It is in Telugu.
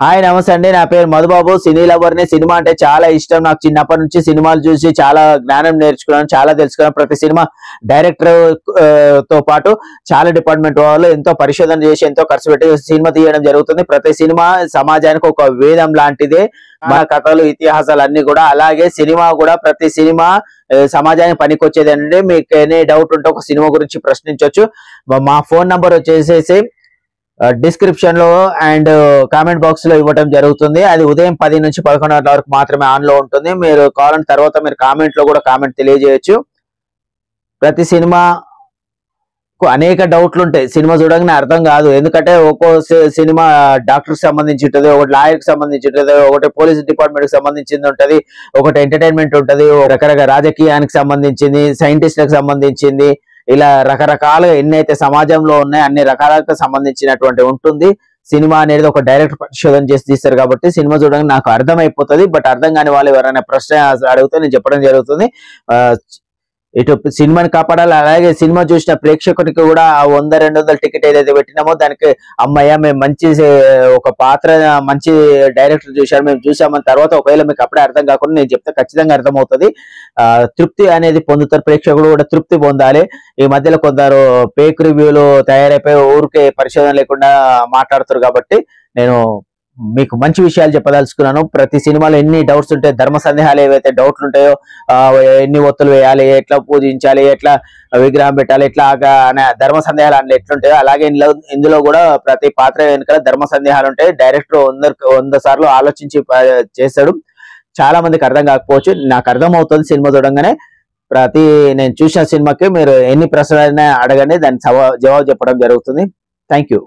హాయ్ నమస్తే అండి. నా పేరు మధుబాబు. సినీ లవర్ని. సినిమా అంటే చాలా ఇష్టం నాకు. చిన్నప్పటి నుంచి సినిమాలు చూసి చాలా జ్ఞానం నేర్చుకున్నాను, చాలా తెలుసుకున్నాను. ప్రతి సినిమా డైరెక్టర్ తో పాటు చాలా డిపార్ట్మెంట్ వాళ్ళు ఎంతో పరిశోధన చేసి ఎంతో ఖర్చు పెట్టి సినిమా తీయడం జరుగుతుంది. ప్రతి సినిమా సమాజానికి ఒక వేదం లాంటిదే. మన కథలు ఇతిహాసాలు అన్ని కూడా అలాగే సినిమా కూడా ప్రతి సినిమా సమాజానికి పనికొచ్చేది. అంటే మీకు ఎనీ డౌట్ ఉంటే ఒక సినిమా గురించి ప్రశ్నించవచ్చు. మా ఫోన్ నంబర్ వచ్చేసేసి డిస్క్రిప్షన్ లో అండ్ కామెంట్ బాక్స్ లో ఇవ్వడం జరుగుతుంది. అది ఉదయం 10 నుంచి 11 గంటల వరకు మాత్రమే ఆన్ లో ఉంటుంది. మీరు కావాలని తర్వాత మీరు కామెంట్ లో కూడా కామెంట్ తెలియజేయచ్చు. ప్రతి సినిమా అనేక డౌట్లు ఉంటాయి. సినిమా చూడగానే అర్థం కాదు. ఎందుకంటే ఒక్కో సినిమా డాక్టర్ కి సంబంధించి ఉంటుంది, ఒకటి లాయర్ కి సంబంధించి ఉంటుంది, ఒకటి పోలీస్ డిపార్ట్మెంట్ కి సంబంధించింది ఉంటది, ఒకటి ఎంటర్టైన్మెంట్ ఉంటది, రకరకాల రాజకీయానికి సంబంధించింది, సైంటిస్ట్లకు సంబంధించింది, ఇలా రకరకాలుగా ఎన్నైతే సమాజంలో ఉన్నాయి అన్ని రకాలకు సంబంధించినటువంటి ఉంటుంది. సినిమా అనేది ఒక డైరెక్టర్ పరిశోధన చేసి తీస్తారు కాబట్టి సినిమా చూడడానికి నాకు అర్థమైపోతుంది. బట్ అర్థం కాని వాళ్ళు ఎవరైనా ప్రశ్న అడిగితే నేను చెప్పడం జరుగుతుంది. ఇటు సినిమాని కాపాడాలి, అలాగే సినిమా చూసిన ప్రేక్షకుడికి కూడా ఆ 100-200 టికెట్ ఏదైతే పెట్టినామో దానికి అమ్మయ్య మేము మంచి ఒక పాత్ర మంచి డైరెక్టర్ చూశారు మేము చూసామని తర్వాత ఒకవేళ మీకు అప్పుడే అర్థం కాకుండా నేను చెప్తే ఖచ్చితంగా అర్థమవుతుంది. తృప్తి అనేది పొందుతారు, ప్రేక్షకుడు కూడా తృప్తి పొందాలి. ఈ మధ్యలో కొందరు ఫేక్ రివ్యూలు తయారైపోయి ఊరికే పరిశోధన లేకుండా మాట్లాడుతారు కాబట్టి నేను మీకు మంచి విషయాలు చెప్పదలుచుకున్నాను. ప్రతి సినిమాలో ఎన్ని డౌట్స్ ఉంటాయి, ధర్మ సందేహాలు ఏవైతే డౌట్లు ఉంటాయో, ఎన్ని ఒత్తులు వేయాలి, ఎట్లా పూజించాలి, ఎట్లా విగ్రహం పెట్టాలి, ఎట్లా అనే ధర్మ సందేహాలు అందులో ఎట్లుంటాయో అలాగే ఇందులో కూడా ప్రతి పాత్ర వెనుక ధర్మ సందేహాలు ఉంటాయి. డైరెక్టర్ 100 సార్లు ఆలోచించి చేస్తాడు. చాలా మందికి అర్థం కాకపోవచ్చు, నాకు అర్థం అవుతుంది సినిమా చూడంగానే. నేను చూసిన సినిమాకి మీరు ఎన్ని ప్రశ్నలైనా అడగండి, దానికి జవాబు చెప్పడం జరుగుతుంది. Thank you.